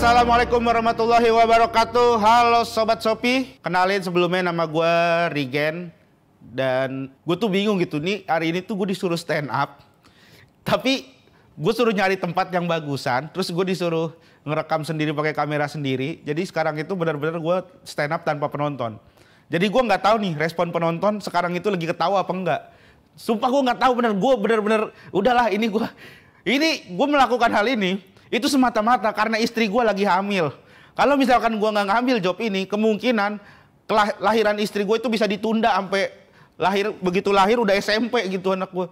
Assalamualaikum warahmatullahi wabarakatuh. Halo Sobat Shopee. Kenalin sebelumnya nama gue Rigen. Dan gue tuh bingung gitu nih, hari ini tuh gue disuruh stand up. Tapi gue suruh nyari tempat yang bagusan. Terus gue disuruh ngerekam sendiri pakai kamera sendiri. Jadi sekarang itu benar-benar gue stand up tanpa penonton. Jadi gue nggak tahu nih respon penonton sekarang itu lagi ketawa apa enggak. Sumpah gue nggak tahu bener. Gue bener-bener udahlah ini gue melakukan hal ini. Itu semata-mata karena istri gue lagi hamil. Kalau misalkan gue nggak ngambil job ini, kemungkinan kelahiran istri gue itu bisa ditunda sampai begitu lahir udah SMP gitu anak gue.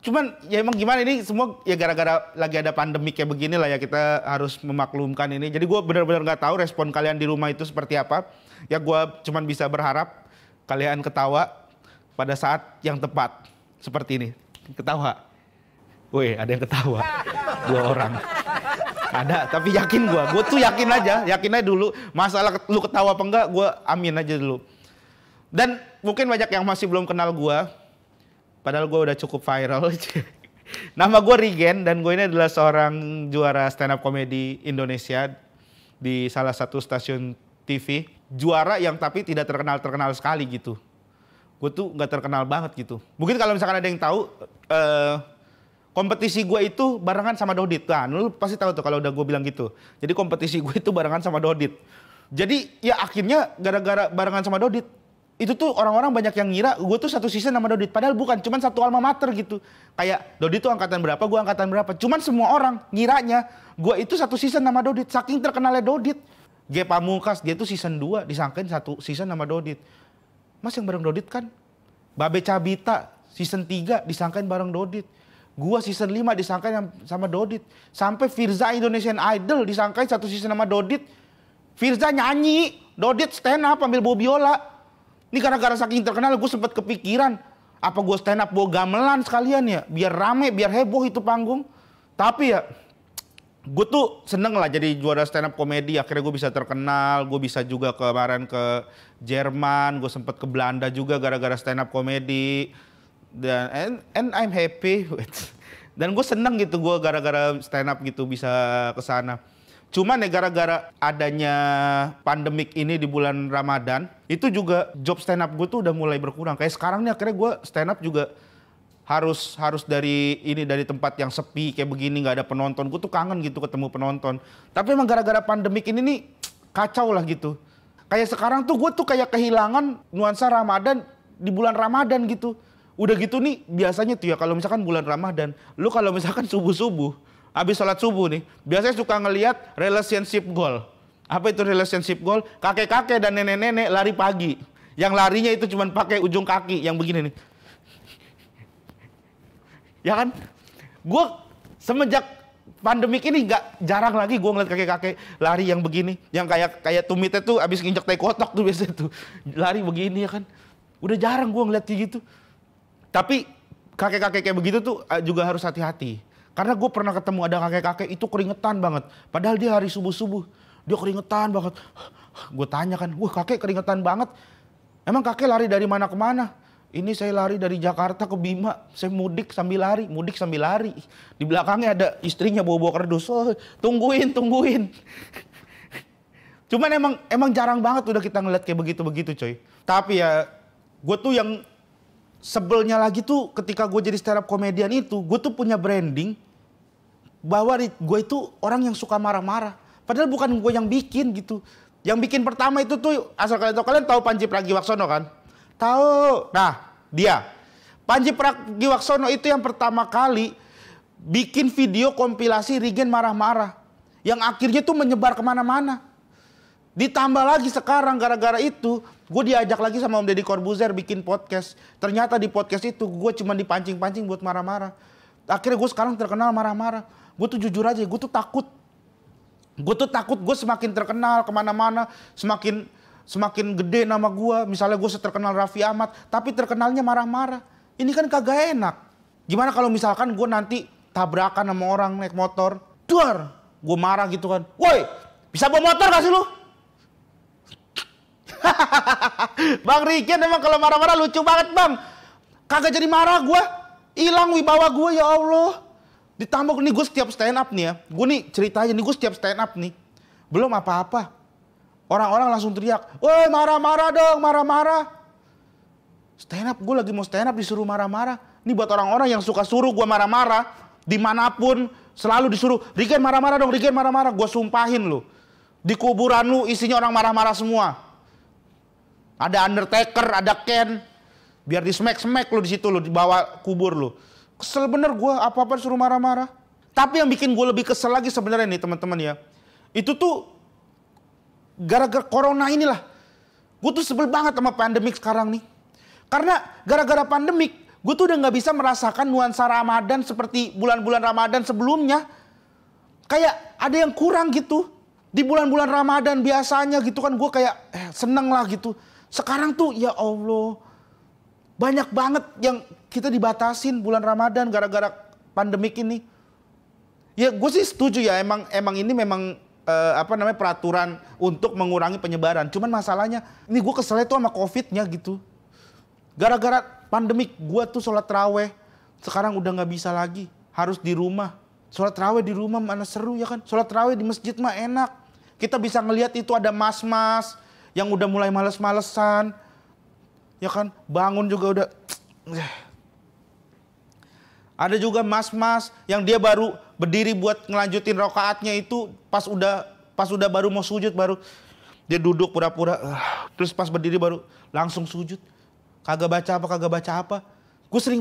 Cuman ya emang gimana, ini semua ya gara-gara lagi ada pandemi kayak begini lah ya, kita harus memaklumkan ini. Jadi gue benar-benar nggak tahu respon kalian di rumah itu seperti apa. Ya gue cuman bisa berharap kalian ketawa pada saat yang tepat seperti ini. Ketawa. Woi, ada yang ketawa. 2 orang. Ada, tapi yakin gue tuh yakin aja dulu. Masalah lu ketawa apa enggak, gue amin aja dulu. Dan mungkin banyak yang masih belum kenal gue, padahal gue udah cukup viral. Nama gue Rigen dan gue ini adalah seorang juara stand up comedy Indonesia di salah satu stasiun TV. Juara yang tapi tidak terkenal sekali gitu. Gue tuh nggak terkenal banget gitu. Mungkin kalau misalkan ada yang tahu, kompetisi gue itu barengan sama Dodit. Nah, lu pasti tahu tuh kalau udah gue bilang gitu. Jadi kompetisi gue itu barengan sama Dodit. Jadi ya akhirnya gara-gara barengan sama Dodit, itu tuh orang-orang banyak yang ngira gue tuh satu season sama Dodit. Padahal bukan, cuman satu alma mater gitu. Kayak Dodit tuh angkatan berapa, gue angkatan berapa. Cuman semua orang ngiranya gue itu satu season sama Dodit. Saking terkenalnya Dodit. G Pamungkas, dia tuh season 2 disangkain satu season sama Dodit. Mas yang bareng Dodit kan? Babe Cabita season 3 disangkain bareng Dodit. Gua season 5 disangkain sama Dodit. Sampai Firza Indonesian Idol disangkain satu season sama Dodit. Firza nyanyi, Dodit stand up ambil bawa biola. Ini gara-gara saking terkenal gue sempat kepikiran, apa gue stand up bawa gamelan sekalian ya, biar rame, biar heboh itu panggung. Tapi ya gue tuh seneng lah jadi juara stand up komedi. Akhirnya gue bisa terkenal, gue bisa juga kemarin ke Jerman, gue sempat ke Belanda juga gara-gara stand up komedi. Dan and I'm happy dan gue seneng gitu, gue gara-gara stand up gitu bisa ke sana. Cuman ya gara-gara adanya pandemik ini di bulan Ramadan, itu juga job stand up gue tuh udah mulai berkurang. Kayak sekarang nih akhirnya gue stand up juga harus dari tempat yang sepi kayak begini, nggak ada penonton. Gue tuh kangen gitu ketemu penonton. Tapi emang gara-gara pandemik ini nih kacau lah gitu. Kayak sekarang tuh gue tuh kayak kehilangan nuansa Ramadan di bulan Ramadan gitu. Udah gitu nih biasanya tuh ya kalau misalkan bulan Ramadan, lu kalau misalkan subuh-subuh, habis sholat subuh nih, biasanya suka ngelihat relationship goal. Apa itu relationship goal? Kakek-kakek dan nenek-nenek lari pagi. Yang larinya itu cuma pakai ujung kaki yang begini nih. Ya kan? Gue semenjak pandemik ini jarang lagi gue ngeliat kakek-kakek lari yang begini. Yang kayak tumitnya tuh habis nginjek tai kotok tuh biasanya tuh. Lari begini ya kan. Udah jarang gue ngeliat kayak gitu. Tapi kakek-kakek kayak begitu tuh juga harus hati-hati. Karena gue pernah ketemu ada kakek-kakek itu keringetan banget. Padahal dia hari subuh-subuh. Dia keringetan banget. Gue tanya kan, wah kakek keringetan banget. Emang kakek lari dari mana ke mana? Ini saya lari dari Jakarta ke Bima. Saya mudik sambil lari. Di belakangnya ada istrinya bawa-bawa kardus. Oh, tungguin. Cuman emang jarang banget udah kita ngeliat kayak begitu-begitu coy. Tapi ya gue tuh yang sebelnya lagi tuh ketika gue jadi stand up komedian itu, gue tuh punya branding bahwa gue itu orang yang suka marah-marah. Padahal bukan gue yang bikin gitu. Yang bikin pertama itu tuh, asal kalian tahu Panji Pragiwaksono kan? Tahu. Nah, dia. Panji Pragiwaksono itu yang pertama kali bikin video kompilasi Rigen marah-marah. Yang akhirnya tuh menyebar kemana-mana. Ditambah lagi sekarang gara-gara itu, gue diajak lagi sama Om Deddy Corbuzier bikin podcast. Ternyata di podcast itu gue cuma dipancing-pancing buat marah-marah. Akhirnya gue sekarang terkenal marah-marah. Gue tuh jujur aja, gue tuh takut. Gue semakin terkenal kemana-mana, semakin gede nama gue. Misalnya gue seterkenal Raffi Ahmad, tapi terkenalnya marah-marah. Ini kan kagak enak. Gimana kalau misalkan gue nanti tabrakan sama orang naik motor, duar, gue marah gitu kan. Woi, bisa bawa motor gak sih lu? Bang Rigen emang kalau marah-marah lucu banget bang. Kagak jadi marah gue. Hilang wibawa gue ya Allah. Ditambah nih gue setiap stand up nih ya. Gue nih ceritanya nih gue setiap stand up nih. Belum apa-apa. Orang-orang langsung teriak. Woi marah-marah dong, marah-marah. Stand up, gue lagi mau stand up disuruh marah-marah. Ini buat orang-orang yang suka suruh gue marah-marah. Dimanapun selalu disuruh. Riken marah-marah dong, Riken marah-marah. Gue sumpahin lu. Di kuburan lu isinya orang marah-marah semua. Ada Undertaker, ada Ken. Biar di smack-smack lu di situ lu, dibawa kubur lu. Kesel bener gue, apa-apa disuruh marah-marah. Tapi yang bikin gue lebih kesel lagi sebenarnya nih teman-teman ya. Itu tuh gara-gara corona inilah. Gue tuh sebel banget sama pandemik sekarang nih. Karena gara-gara pandemik, gue tuh udah gak bisa merasakan nuansa Ramadan seperti bulan-bulan Ramadan sebelumnya. Kayak ada yang kurang gitu. Di bulan-bulan Ramadan biasanya gitu kan gue kayak seneng lah gitu. Sekarang tuh ya Allah, banyak banget yang kita dibatasin bulan Ramadan gara-gara pandemik ini. Ya gue sih setuju ya, emang ini memang peraturan untuk mengurangi penyebaran. Cuman masalahnya, ini gue keselnya tuh sama COVID-nya gitu. Gara-gara pandemik gue tuh sholat taraweh sekarang udah nggak bisa lagi, harus di rumah. Sholat taraweh di rumah mana seru ya kan? Sholat taraweh di masjid mah enak. Kita bisa ngelihat itu ada mas-mas yang udah mulai males-malesan. Ya kan, bangun juga udah. Ada juga mas-mas yang dia baru berdiri buat ngelanjutin rokaatnya itu pas udah baru mau sujud baru dia duduk pura-pura. Terus pas berdiri baru langsung sujud. Kagak baca apa. Gue sering